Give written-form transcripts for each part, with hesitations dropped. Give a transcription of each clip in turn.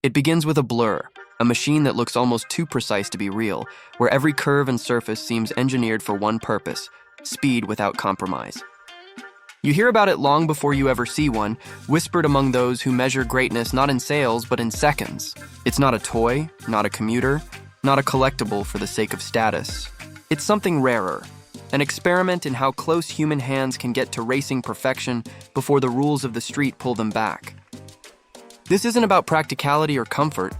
It begins with a blur, a machine that looks almost too precise to be real, where every curve and surface seems engineered for one purpose: speed without compromise. You hear about it long before you ever see one, whispered among those who measure greatness not in sales but in seconds. It's not a toy, not a commuter, not a collectible for the sake of status. It's something rarer, an experiment in how close human hands can get to racing perfection before the rules of the street pull them back. This isn't about practicality or comfort.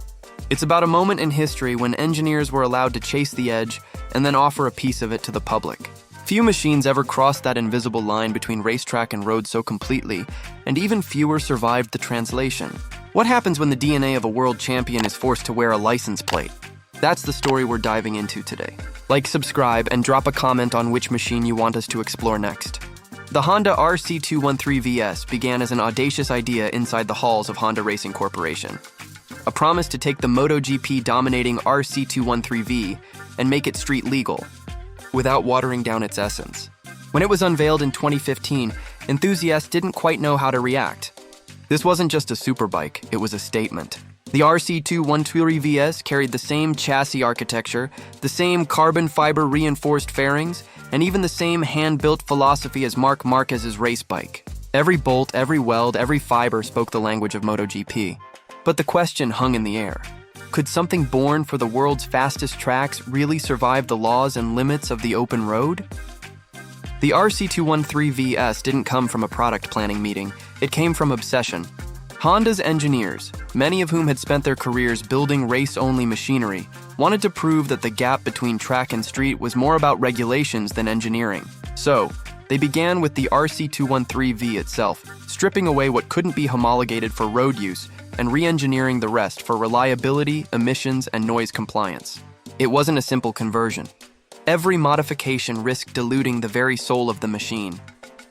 It's about a moment in history when engineers were allowed to chase the edge and then offer a piece of it to the public. Few machines ever crossed that invisible line between racetrack and road so completely, and even fewer survived the translation. What happens when the DNA of a world champion is forced to wear a license plate? That's the story we're diving into today. Like, subscribe, and drop a comment on which machine you want us to explore next. The Honda RC213V-S began as an audacious idea inside the halls of Honda Racing Corporation. A promise to take the MotoGP-dominating RC213V and make it street legal, without watering down its essence. When it was unveiled in 2015, enthusiasts didn't quite know how to react. This wasn't just a superbike, it was a statement. The RC213V-S carried the same chassis architecture, the same carbon fiber reinforced fairings, and even the same hand-built philosophy as Marc Marquez's race bike. Every bolt, every weld, every fiber spoke the language of MotoGP. But the question hung in the air. Could something born for the world's fastest tracks really survive the laws and limits of the open road? The RC213V-S didn't come from a product planning meeting, it came from obsession. Honda's engineers, many of whom had spent their careers building race-only machinery, wanted to prove that the gap between track and street was more about regulations than engineering. So, they began with the RC213V itself, stripping away what couldn't be homologated for road use and re-engineering the rest for reliability, emissions, and noise compliance. It wasn't a simple conversion. Every modification risked diluting the very soul of the machine.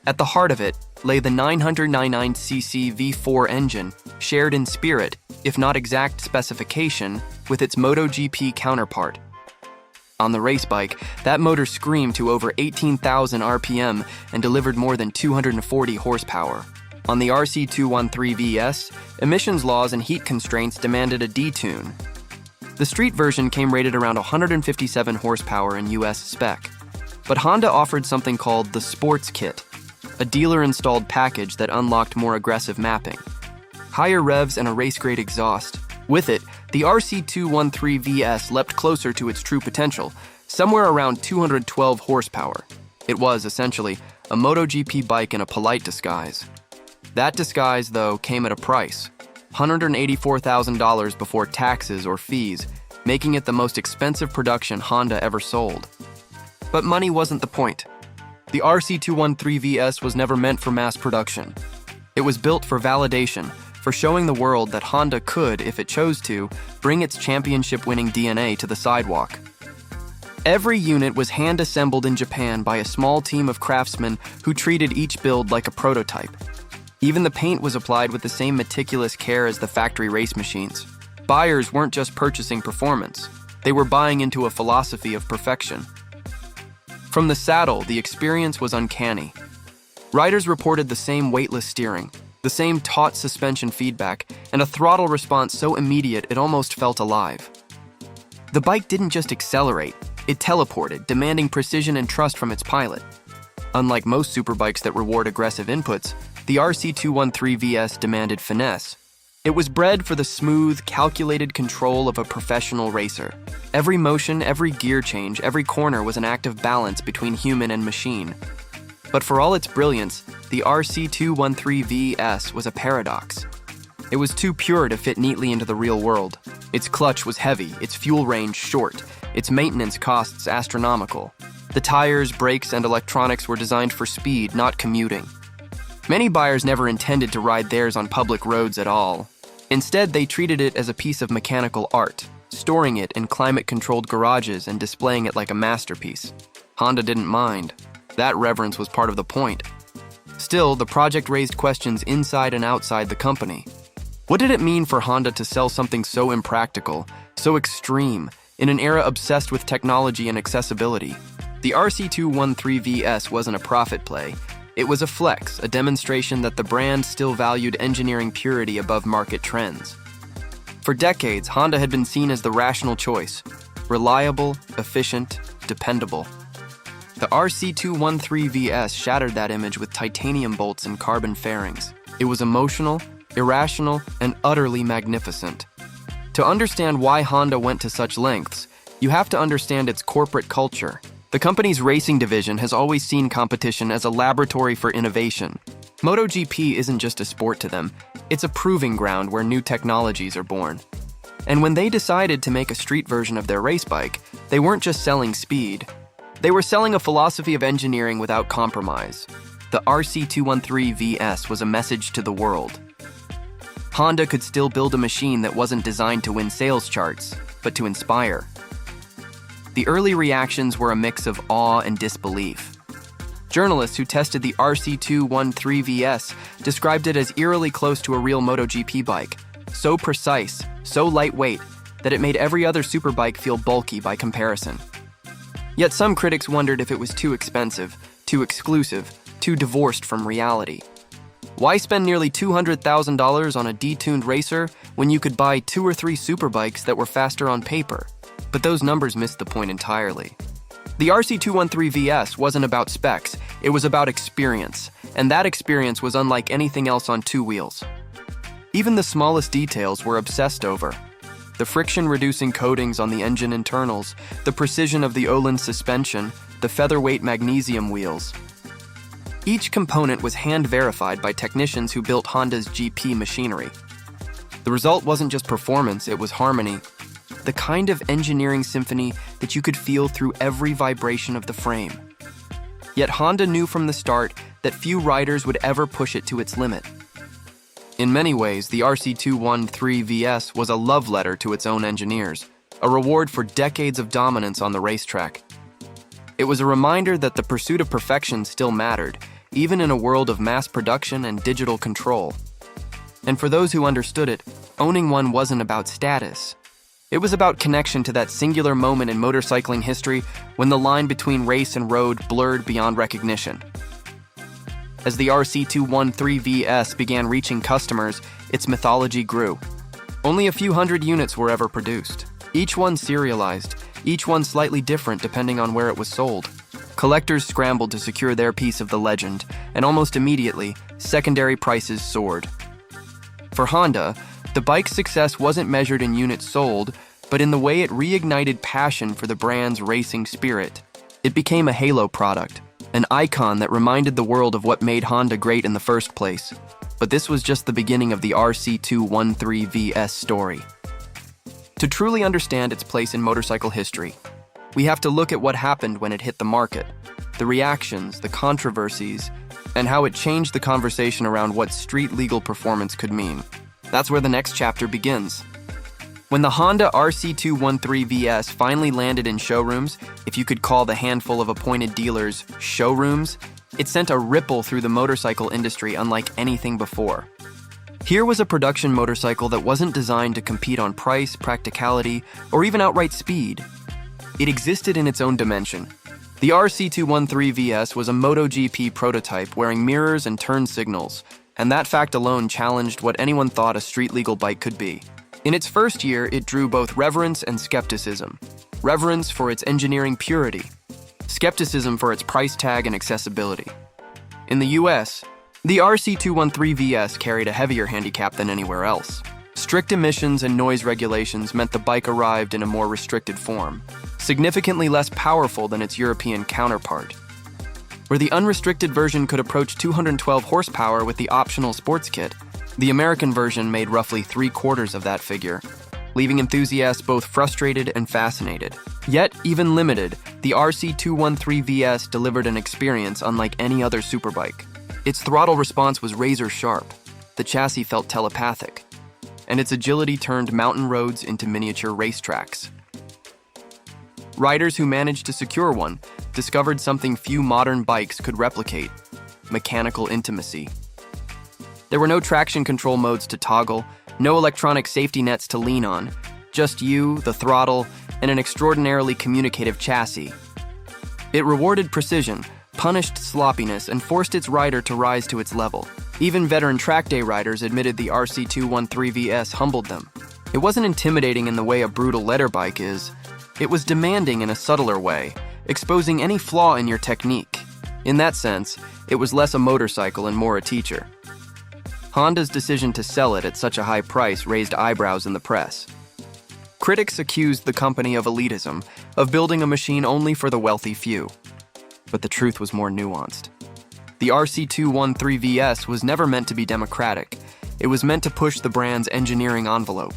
At the heart of it lay the 999cc V4 engine, shared in spirit, if not exact specification, with its MotoGP counterpart. On the race bike, that motor screamed to over 18,000 RPM and delivered more than 240 horsepower. On the RC213V-S, emissions laws and heat constraints demanded a detune. The street version came rated around 157 horsepower in US spec. But Honda offered something called the Sports Kit, a dealer-installed package that unlocked more aggressive mapping, higher revs, and a race-grade exhaust. With it, the RC213V-S leapt closer to its true potential, somewhere around 212 horsepower. It was, essentially, a MotoGP bike in a polite disguise. That disguise, though, came at a price: $184,000 before taxes or fees, making it the most expensive production Honda ever sold. But money wasn't the point. The RC213V-S was never meant for mass production. It was built for validation, for showing the world that Honda could, if it chose to, bring its championship-winning DNA to the sidewalk. Every unit was hand-assembled in Japan by a small team of craftsmen who treated each build like a prototype. Even the paint was applied with the same meticulous care as the factory race machines. Buyers weren't just purchasing performance. They were buying into a philosophy of perfection. From the saddle, the experience was uncanny. Riders reported the same weightless steering, the same taut suspension feedback, and a throttle response so immediate it almost felt alive. The bike didn't just accelerate, it teleported, demanding precision and trust from its pilot. Unlike most superbikes that reward aggressive inputs, the RC213V-S demanded finesse. It was bred for the smooth, calculated control of a professional racer. Every motion, every gear change, every corner was an act of balance between human and machine. But for all its brilliance, the RC213V-S was a paradox. It was too pure to fit neatly into the real world. Its clutch was heavy, its fuel range short, its maintenance costs astronomical. The tires, brakes, and electronics were designed for speed, not commuting. Many buyers never intended to ride theirs on public roads at all. Instead, they treated it as a piece of mechanical art, storing it in climate-controlled garages and displaying it like a masterpiece. Honda didn't mind. That reverence was part of the point. Still, the project raised questions inside and outside the company. What did it mean for Honda to sell something so impractical, so extreme, in an era obsessed with technology and accessibility? The RC213V-S wasn't a profit play. It was a flex, a demonstration that the brand still valued engineering purity above market trends. For decades, Honda had been seen as the rational choice. Reliable, efficient, dependable. The RC213V-S shattered that image with titanium bolts and carbon fairings. It was emotional, irrational, and utterly magnificent. To understand why Honda went to such lengths, you have to understand its corporate culture. The company's racing division has always seen competition as a laboratory for innovation. MotoGP isn't just a sport to them, it's a proving ground where new technologies are born. And when they decided to make a street version of their race bike, they weren't just selling speed. They were selling a philosophy of engineering without compromise. The RC213V-S was a message to the world. Honda could still build a machine that wasn't designed to win sales charts, but to inspire. The early reactions were a mix of awe and disbelief. Journalists who tested the RC213V-S described it as eerily close to a real MotoGP bike, so precise, so lightweight, that it made every other superbike feel bulky by comparison. Yet some critics wondered if it was too expensive, too exclusive, too divorced from reality. Why spend nearly $200,000 on a detuned racer when you could buy 2 or 3 superbikes that were faster on paper? But those numbers missed the point entirely. The RC213V-S wasn't about specs, it was about experience, and that experience was unlike anything else on 2 wheels. Even the smallest details were obsessed over. The friction-reducing coatings on the engine internals, the precision of the Öhlins suspension, the featherweight magnesium wheels. Each component was hand-verified by technicians who built Honda's GP machinery. The result wasn't just performance, it was harmony. The kind of engineering symphony that you could feel through every vibration of the frame. Yet Honda knew from the start that few riders would ever push it to its limit. In many ways, the RC213V-S was a love letter to its own engineers, a reward for decades of dominance on the racetrack. It was a reminder that the pursuit of perfection still mattered, even in a world of mass production and digital control. And for those who understood it, owning one wasn't about status. It was about connection to that singular moment in motorcycling history when the line between race and road blurred beyond recognition. As the RC213V-S began reaching customers, its mythology grew. Only a few hundred units were ever produced, each one serialized, each one slightly different depending on where it was sold. Collectors scrambled to secure their piece of the legend, and almost immediately, secondary prices soared. For Honda, the bike's success wasn't measured in units sold, but in the way it reignited passion for the brand's racing spirit. It became a halo product, an icon that reminded the world of what made Honda great in the first place. But this was just the beginning of the RC213V-S story. To truly understand its place in motorcycle history, we have to look at what happened when it hit the market, the reactions, the controversies, and how it changed the conversation around what street-legal performance could mean. That's where the next chapter begins. When the Honda RC213V-S finally landed in showrooms, if you could call the handful of appointed dealers showrooms, it sent a ripple through the motorcycle industry unlike anything before. Here was a production motorcycle that wasn't designed to compete on price, practicality, or even outright speed. It existed in its own dimension. The RC213V-S was a MotoGP prototype wearing mirrors and turn signals, and that fact alone challenged what anyone thought a street-legal bike could be. In its first year, it drew both reverence and skepticism. Reverence for its engineering purity, skepticism for its price tag and accessibility. In the US, the RC213V-S carried a heavier handicap than anywhere else. Strict emissions and noise regulations meant the bike arrived in a more restricted form, significantly less powerful than its European counterpart. Where the unrestricted version could approach 212 horsepower with the optional sports kit, the American version made roughly 3/4 of that figure, leaving enthusiasts both frustrated and fascinated. Yet, even limited, the RC213V-S delivered an experience unlike any other superbike. Its throttle response was razor-sharp, the chassis felt telepathic, and its agility turned mountain roads into miniature racetracks. Riders who managed to secure one discovered something few modern bikes could replicate: mechanical intimacy. There were no traction control modes to toggle, no electronic safety nets to lean on, just you, the throttle, and an extraordinarily communicative chassis. It rewarded precision, punished sloppiness, and forced its rider to rise to its level. Even veteran track day riders admitted the RC213V-S humbled them. It wasn't intimidating in the way a brutal leather bike is. It was demanding in a subtler way, exposing any flaw in your technique. In that sense, it was less a motorcycle and more a teacher. Honda's decision to sell it at such a high price raised eyebrows in the press. Critics accused the company of elitism, of building a machine only for the wealthy few. But the truth was more nuanced. The RC213V-S was never meant to be democratic. It was meant to push the brand's engineering envelope.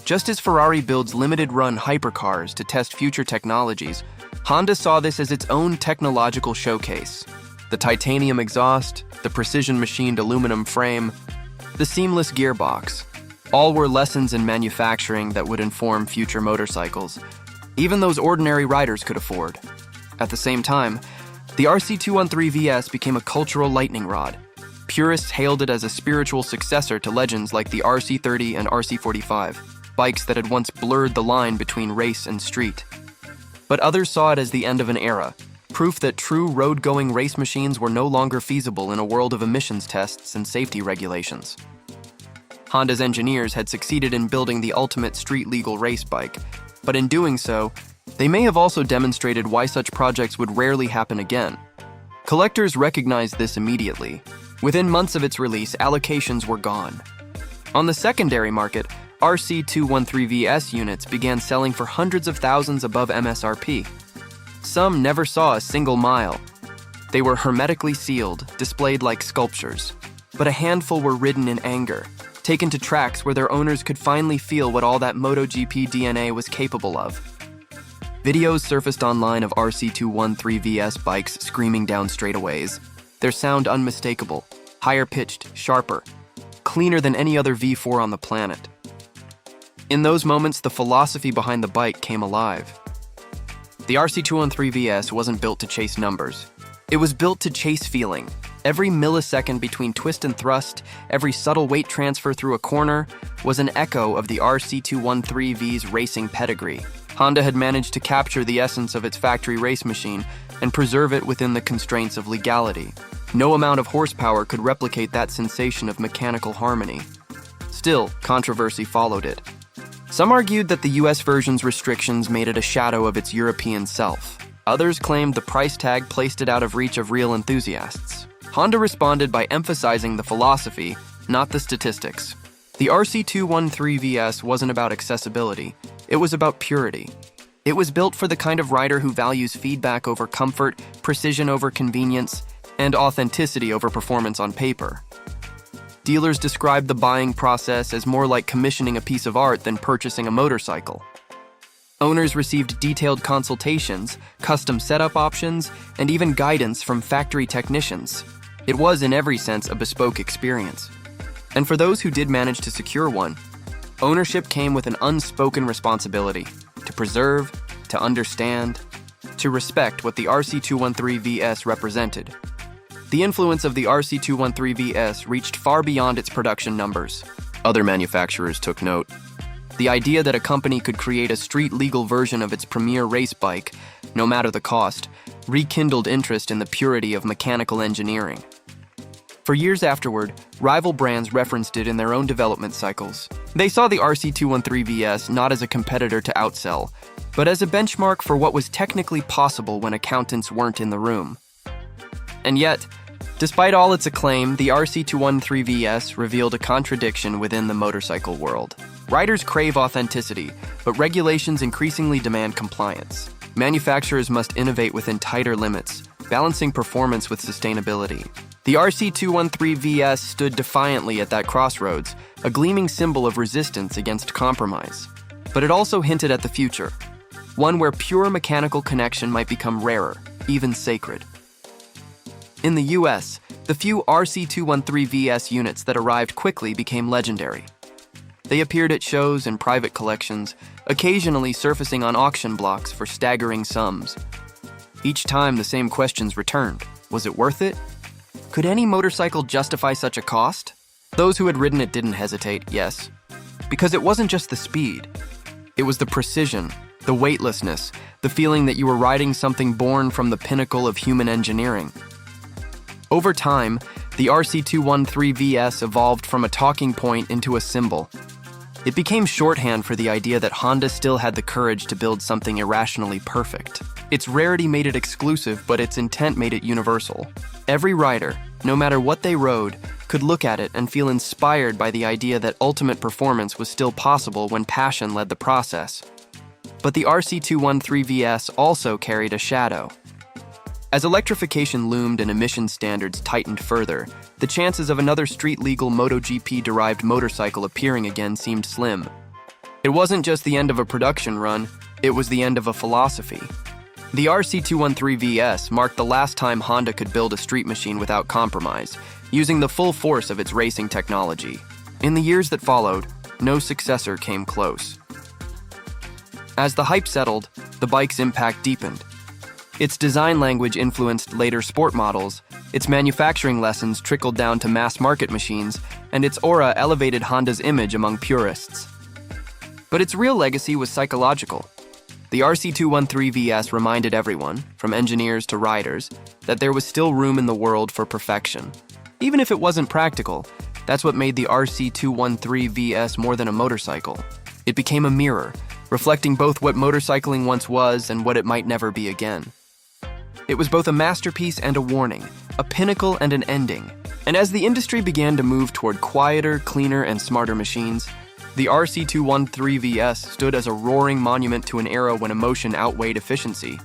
Just as Ferrari builds limited-run hypercars to test future technologies, Honda saw this as its own technological showcase. The titanium exhaust, the precision-machined aluminum frame, the seamless gearbox, all were lessons in manufacturing that would inform future motorcycles, even those ordinary riders could afford. At the same time, the RC213V-S became a cultural lightning rod. Purists hailed it as a spiritual successor to legends like the RC30 and RC45, bikes that had once blurred the line between race and street. But others saw it as the end of an era, proof that true road-going race machines were no longer feasible in a world of emissions tests and safety regulations. Honda's engineers had succeeded in building the ultimate street-legal race bike, but in doing so, they may have also demonstrated why such projects would rarely happen again. Collectors recognized this immediately. Within months of its release, allocations were gone. On the secondary market, RC213V-S units began selling for hundreds of thousands above MSRP. Some never saw a single mile. They were hermetically sealed, displayed like sculptures. But a handful were ridden in anger, taken to tracks where their owners could finally feel what all that MotoGP DNA was capable of. Videos surfaced online of RC213V-S bikes screaming down straightaways, their sound unmistakable, higher-pitched, sharper, cleaner than any other V4 on the planet. In those moments, the philosophy behind the bike came alive. The RC213V-S wasn't built to chase numbers. It was built to chase feeling. Every millisecond between twist and thrust, every subtle weight transfer through a corner, was an echo of the RC213V's racing pedigree. Honda had managed to capture the essence of its factory race machine and preserve it within the constraints of legality. No amount of horsepower could replicate that sensation of mechanical harmony. Still, controversy followed it. Some argued that the US version's restrictions made it a shadow of its European self. Others claimed the price tag placed it out of reach of real enthusiasts. Honda responded by emphasizing the philosophy, not the statistics. The RC213V-S wasn't about accessibility, it was about purity. It was built for the kind of rider who values feedback over comfort, precision over convenience, and authenticity over performance on paper. Dealers described the buying process as more like commissioning a piece of art than purchasing a motorcycle. Owners received detailed consultations, custom setup options, and even guidance from factory technicians. It was, in every sense, a bespoke experience. And for those who did manage to secure one, ownership came with an unspoken responsibility to preserve, to understand, to respect what the RC213V-S represented. The influence of the RC213V-S reached far beyond its production numbers. Other manufacturers took note. The idea that a company could create a street-legal version of its premier race bike, no matter the cost, rekindled interest in the purity of mechanical engineering. For years afterward, rival brands referenced it in their own development cycles. They saw the RC213V-S not as a competitor to outsell, but as a benchmark for what was technically possible when accountants weren't in the room. And yet, despite all its acclaim, the RC213V-S revealed a contradiction within the motorcycle world. Riders crave authenticity, but regulations increasingly demand compliance. Manufacturers must innovate within tighter limits, balancing performance with sustainability. The RC213V-S stood defiantly at that crossroads, a gleaming symbol of resistance against compromise. But it also hinted at the future, one where pure mechanical connection might become rarer, even sacred. In the US, the few RC213V-S units that arrived quickly became legendary. They appeared at shows and private collections, occasionally surfacing on auction blocks for staggering sums. Each time the same questions returned. Was it worth it? Could any motorcycle justify such a cost? Those who had ridden it didn't hesitate, yes. Because it wasn't just the speed. It was the precision, the weightlessness, the feeling that you were riding something born from the pinnacle of human engineering. Over time, the RC213V-S evolved from a talking point into a symbol. It became shorthand for the idea that Honda still had the courage to build something irrationally perfect. Its rarity made it exclusive, but its intent made it universal. Every rider, no matter what they rode, could look at it and feel inspired by the idea that ultimate performance was still possible when passion led the process. But the RC213V-S also carried a shadow. As electrification loomed and emission standards tightened further, the chances of another street-legal MotoGP-derived motorcycle appearing again seemed slim. It wasn't just the end of a production run, it was the end of a philosophy. The RC213V-S marked the last time Honda could build a street machine without compromise, using the full force of its racing technology. In the years that followed, no successor came close. As the hype settled, the bike's impact deepened. Its design language influenced later sport models, its manufacturing lessons trickled down to mass-market machines, and its aura elevated Honda's image among purists. But its real legacy was psychological. The RC213V-S reminded everyone, from engineers to riders, that there was still room in the world for perfection. Even if it wasn't practical, that's what made the RC213V-S more than a motorcycle. It became a mirror, reflecting both what motorcycling once was and what it might never be again. It was both a masterpiece and a warning, a pinnacle and an ending. And as the industry began to move toward quieter, cleaner, and smarter machines, the RC213V-S stood as a roaring monument to an era when emotion outweighed efficiency.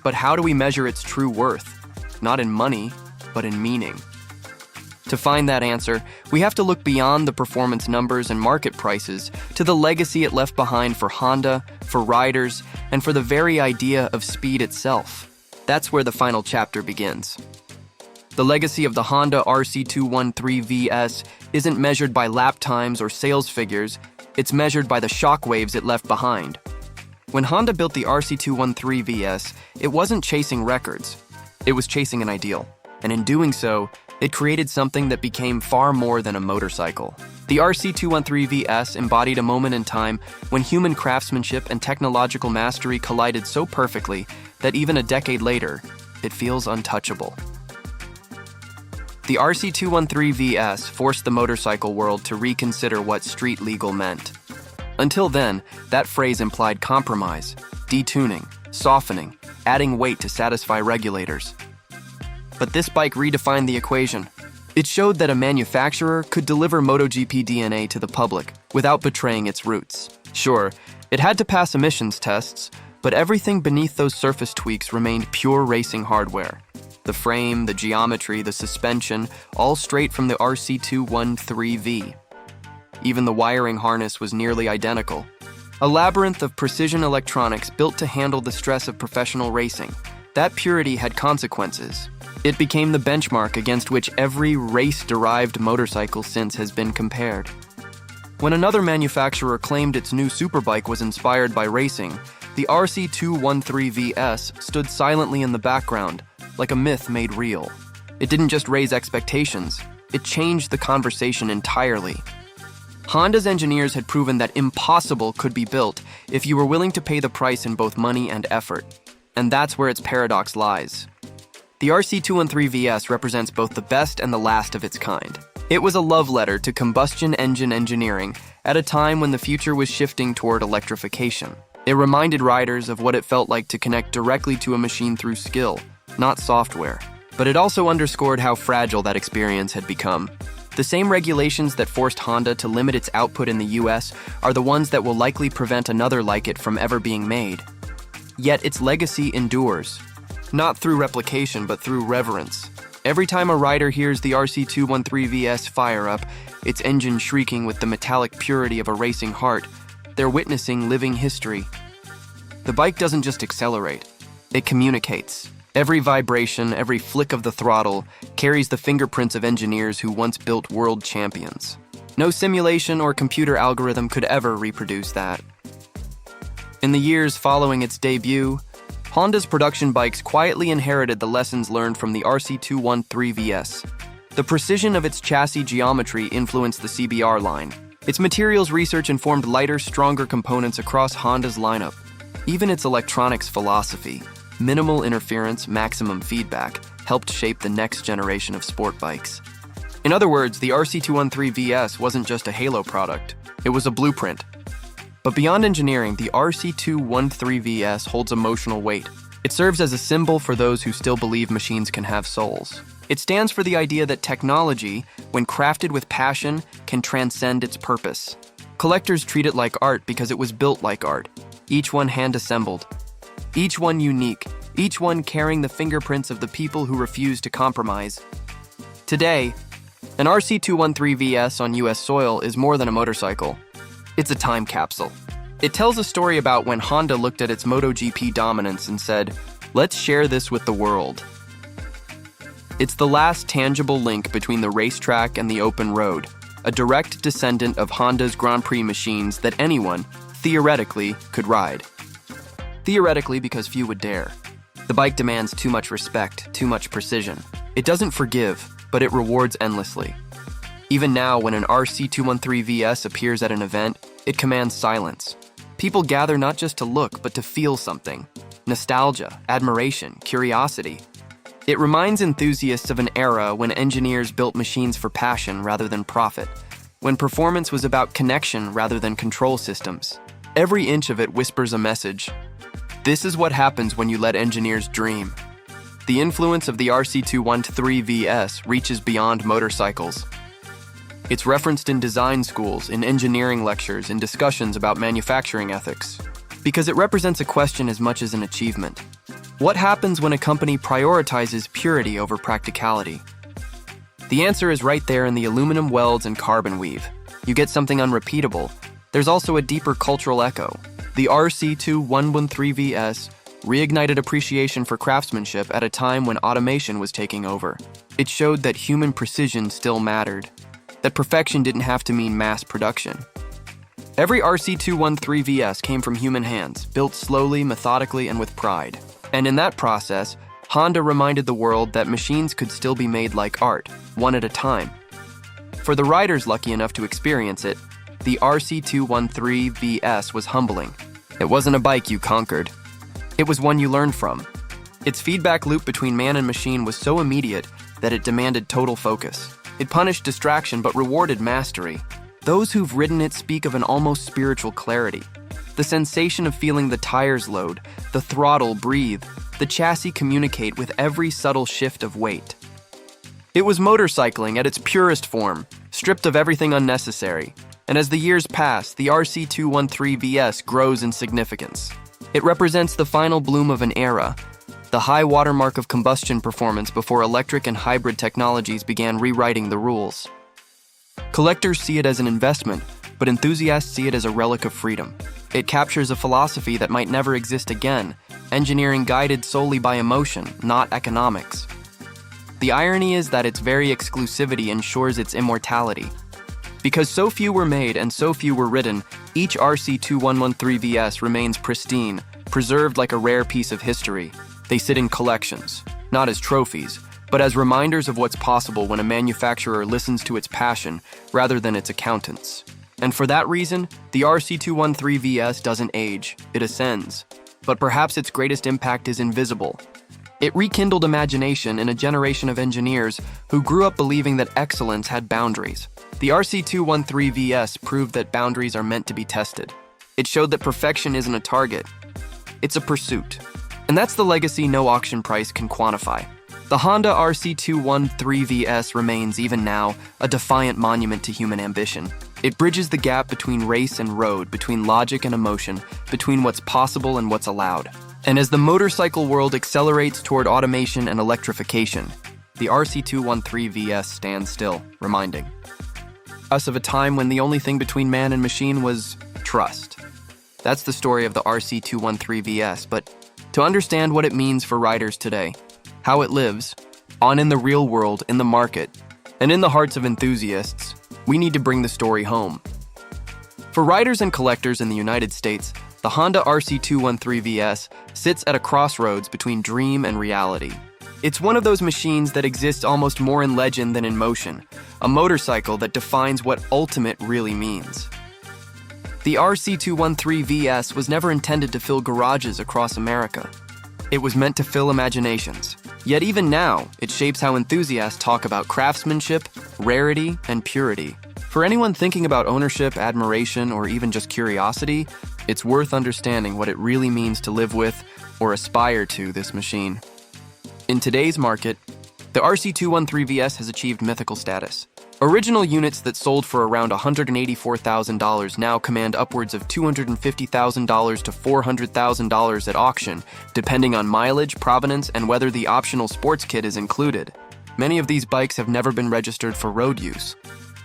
But how do we measure its true worth? Not in money, but in meaning. To find that answer, we have to look beyond the performance numbers and market prices to the legacy it left behind for Honda, for riders, and for the very idea of speed itself. That's where the final chapter begins. The legacy of the Honda RC213V-S isn't measured by lap times or sales figures, it's measured by the shockwaves it left behind. When Honda built the RC213V-S, it wasn't chasing records, it was chasing an ideal. And in doing so, it created something that became far more than a motorcycle. The RC213V-S embodied a moment in time when human craftsmanship and technological mastery collided so perfectly that even a decade later, it feels untouchable. The RC213V-S forced the motorcycle world to reconsider what street legal meant. Until then, that phrase implied compromise, detuning, softening, adding weight to satisfy regulators. But this bike redefined the equation. It showed that a manufacturer could deliver MotoGP DNA to the public without betraying its roots. Sure, it had to pass emissions tests, but everything beneath those surface tweaks remained pure racing hardware. The frame, the geometry, the suspension, all straight from the RC213V. Even the wiring harness was nearly identical. A labyrinth of precision electronics built to handle the stress of professional racing. That purity had consequences. It became the benchmark against which every race-derived motorcycle since has been compared. When another manufacturer claimed its new superbike was inspired by racing, the RC213V-S stood silently in the background, like a myth made real. It didn't just raise expectations, it changed the conversation entirely. Honda's engineers had proven that impossible could be built if you were willing to pay the price in both money and effort. And that's where its paradox lies. The RC213V-S represents both the best and the last of its kind. It was a love letter to combustion engine engineering at a time when the future was shifting toward electrification. It reminded riders of what it felt like to connect directly to a machine through skill, not software. But it also underscored how fragile that experience had become. The same regulations that forced Honda to limit its output in the US are the ones that will likely prevent another like it from ever being made. Yet its legacy endures. Not through replication, but through reverence. Every time a rider hears the RC213V-S fire up, its engine shrieking with the metallic purity of a racing heart, they're witnessing living history. The bike doesn't just accelerate, it communicates. Every vibration, every flick of the throttle carries the fingerprints of engineers who once built world champions. No simulation or computer algorithm could ever reproduce that. In the years following its debut, Honda's production bikes quietly inherited the lessons learned from the RC213V-S. The precision of its chassis geometry influenced the CBR line. Its materials research informed lighter, stronger components across Honda's lineup. Even its electronics philosophy, minimal interference, maximum feedback, helped shape the next generation of sport bikes. In other words, the RC213V-S wasn't just a halo product. It was a blueprint. But beyond engineering, the RC213V-S holds emotional weight. It serves as a symbol for those who still believe machines can have souls. It stands for the idea that technology, when crafted with passion, can transcend its purpose. Collectors treat it like art because it was built like art, each one hand-assembled, each one unique, each one carrying the fingerprints of the people who refuse to compromise. Today, an RC213V-S on US soil is more than a motorcycle. It's a time capsule. It tells a story about when Honda looked at its MotoGP dominance and said, "Let's share this with the world." It's the last tangible link between the racetrack and the open road, a direct descendant of Honda's Grand Prix machines that anyone, theoretically, could ride. Theoretically, because few would dare. The bike demands too much respect, too much precision. It doesn't forgive, but it rewards endlessly. Even now, when an RC213V-S appears at an event, it commands silence. People gather not just to look, but to feel something. Nostalgia, admiration, curiosity. It reminds enthusiasts of an era when engineers built machines for passion rather than profit, when performance was about connection rather than control systems. Every inch of it whispers a message. This is what happens when you let engineers dream. The influence of the RC213V-S reaches beyond motorcycles. It's referenced in design schools, in engineering lectures, in discussions about manufacturing ethics, because it represents a question as much as an achievement. What happens when a company prioritizes purity over practicality? The answer is right there in the aluminum welds and carbon weave. You get something unrepeatable. There's also a deeper cultural echo. The RC213V-S reignited appreciation for craftsmanship at a time when automation was taking over. It showed that human precision still mattered, that perfection didn't have to mean mass production. Every RC213V-S came from human hands, built slowly, methodically, and with pride. And in that process, Honda reminded the world that machines could still be made like art, one at a time. For the riders lucky enough to experience it, the RC213V-S was humbling. It wasn't a bike you conquered. It was one you learned from. Its feedback loop between man and machine was so immediate that it demanded total focus. It punished distraction but rewarded mastery. Those who've ridden it speak of an almost spiritual clarity. The sensation of feeling the tires load, the throttle breathe, the chassis communicate with every subtle shift of weight. It was motorcycling at its purest form, stripped of everything unnecessary. And as the years pass, the RC213V-S grows in significance. It represents the final bloom of an era, the high watermark of combustion performance before electric and hybrid technologies began rewriting the rules. Collectors see it as an investment, but enthusiasts see it as a relic of freedom. It captures a philosophy that might never exist again, engineering guided solely by emotion, not economics. The irony is that its very exclusivity ensures its immortality. Because so few were made and so few were ridden, each RC213V-S remains pristine, preserved like a rare piece of history. They sit in collections, not as trophies, but as reminders of what's possible when a manufacturer listens to its passion rather than its accountants. And for that reason, the RC213V-S doesn't age, it ascends. But perhaps its greatest impact is invisible. It rekindled imagination in a generation of engineers who grew up believing that excellence had boundaries. The RC213V-S proved that boundaries are meant to be tested. It showed that perfection isn't a target, it's a pursuit. And that's the legacy no auction price can quantify. The Honda RC213V-S remains, even now, a defiant monument to human ambition. It bridges the gap between race and road, between logic and emotion, between what's possible and what's allowed. And as the motorcycle world accelerates toward automation and electrification, the RC213V-S stands still, reminding us of a time when the only thing between man and machine was trust. That's the story of the RC213V-S, but to understand what it means for riders today, how it lives, on in the real world, in the market, and in the hearts of enthusiasts, we need to bring the story home. For riders and collectors in the United States, the Honda RC213V-S sits at a crossroads between dream and reality. It's one of those machines that exists almost more in legend than in motion, a motorcycle that defines what ultimate really means. The RC213V-S was never intended to fill garages across America. It was meant to fill imaginations. Yet even now, it shapes how enthusiasts talk about craftsmanship, rarity, and purity. For anyone thinking about ownership, admiration, or even just curiosity, it's worth understanding what it really means to live with or aspire to this machine. In today's market, the RC213V-S has achieved mythical status. Original units that sold for around $184,000 now command upwards of $250,000 to $400,000 at auction, depending on mileage, provenance, and whether the optional sports kit is included. Many of these bikes have never been registered for road use.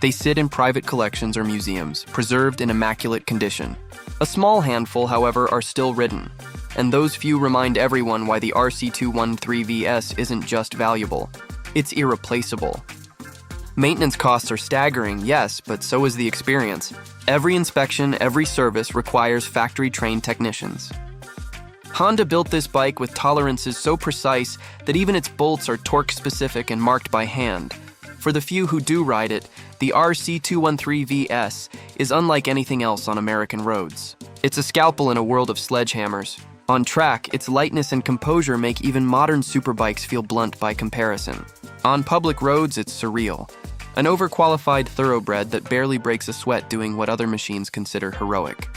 They sit in private collections or museums, preserved in immaculate condition. A small handful, however, are still ridden, and those few remind everyone why the RC213V-S isn't just valuable. It's irreplaceable. Maintenance costs are staggering, yes, but so is the experience. Every inspection, every service requires factory-trained technicians. Honda built this bike with tolerances so precise that even its bolts are torque-specific and marked by hand. For the few who do ride it, the RC213V-S is unlike anything else on American roads. It's a scalpel in a world of sledgehammers. On track, its lightness and composure make even modern superbikes feel blunt by comparison. On public roads, it's surreal. An overqualified thoroughbred that barely breaks a sweat doing what other machines consider heroic.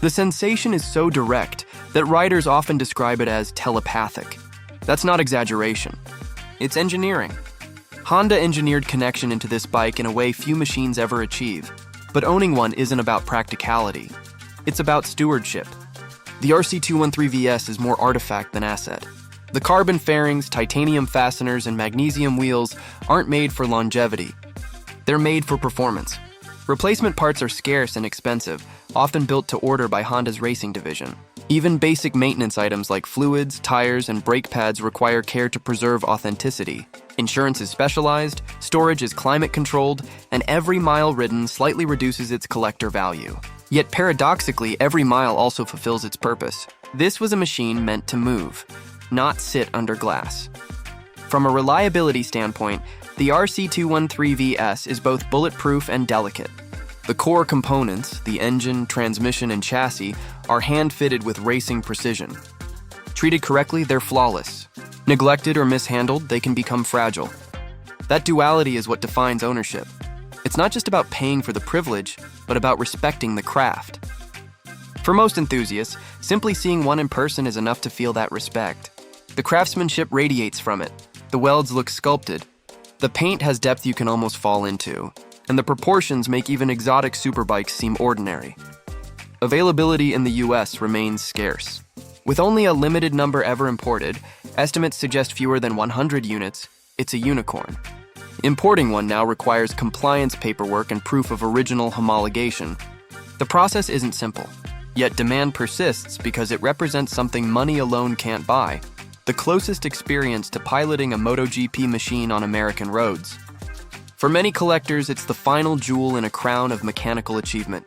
The sensation is so direct that riders often describe it as telepathic. That's not exaggeration. It's engineering. Honda engineered connection into this bike in a way few machines ever achieve. But owning one isn't about practicality. It's about stewardship. The RC213V-S is more artifact than asset. The carbon fairings, titanium fasteners, and magnesium wheels aren't made for longevity. They're made for performance. Replacement parts are scarce and expensive, often built to order by Honda's racing division. Even basic maintenance items like fluids, tires, and brake pads require care to preserve authenticity. Insurance is specialized, storage is climate-controlled, and every mile ridden slightly reduces its collector value. Yet paradoxically, every mile also fulfills its purpose. This was a machine meant to move, not sit under glass. From a reliability standpoint, the RC213V-S is both bulletproof and delicate. The core components, the engine, transmission, and chassis, are hand-fitted with racing precision. Treated correctly, they're flawless. Neglected or mishandled, they can become fragile. That duality is what defines ownership. It's not just about paying for the privilege, but about respecting the craft. For most enthusiasts, simply seeing one in person is enough to feel that respect. The craftsmanship radiates from it. The welds look sculpted. The paint has depth you can almost fall into, and the proportions make even exotic superbikes seem ordinary. Availability in the US remains scarce. With only a limited number ever imported, estimates suggest fewer than 100 units, it's a unicorn. Importing one now requires compliance paperwork and proof of original homologation. The process isn't simple, yet demand persists because it represents something money alone can't buy: the closest experience to piloting a MotoGP machine on American roads. For many collectors, it's the final jewel in a crown of mechanical achievement.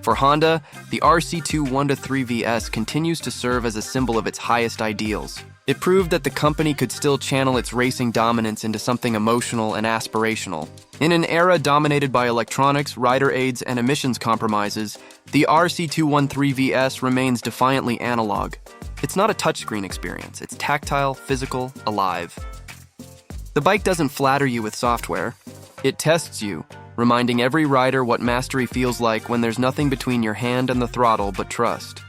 For Honda, the RC213V-S continues to serve as a symbol of its highest ideals. It proved that the company could still channel its racing dominance into something emotional and aspirational. In an era dominated by electronics, rider aids, and emissions compromises, the RC213V-S remains defiantly analog. It's not a touchscreen experience, it's tactile, physical, alive. The bike doesn't flatter you with software. It tests you, reminding every rider what mastery feels like when there's nothing between your hand and the throttle but trust.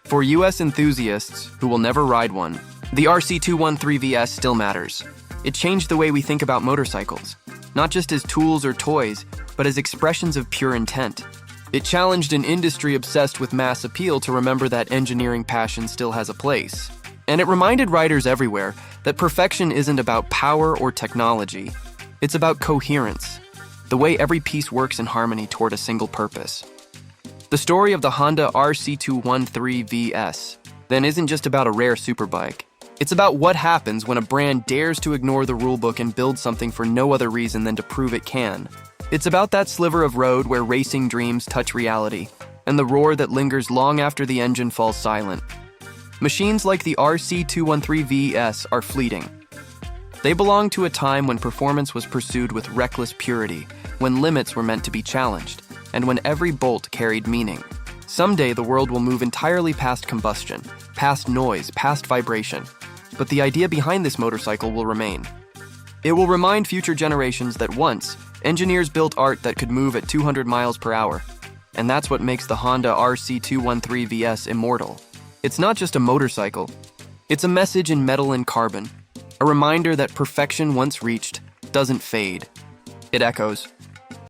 For US enthusiasts who will never ride one, the RC213V-S still matters. It changed the way we think about motorcycles, not just as tools or toys, but as expressions of pure intent. It challenged an industry obsessed with mass appeal to remember that engineering passion still has a place. And it reminded riders everywhere that perfection isn't about power or technology. It's about coherence, the way every piece works in harmony toward a single purpose. The story of the Honda RC213V-S then isn't just about a rare superbike. It's about what happens when a brand dares to ignore the rulebook and build something for no other reason than to prove it can. It's about that sliver of road where racing dreams touch reality, and the roar that lingers long after the engine falls silent. Machines like the RC213V-S are fleeting. They belong to a time when performance was pursued with reckless purity, when limits were meant to be challenged, and when every bolt carried meaning. Someday the world will move entirely past combustion, past noise, past vibration. But the idea behind this motorcycle will remain. It will remind future generations that once, Engineers built art that could move at 200 miles per hour. And that's what makes the Honda RC213V-S immortal. It's not just a motorcycle. It's a message in metal and carbon. A reminder that perfection once reached doesn't fade. It echoes.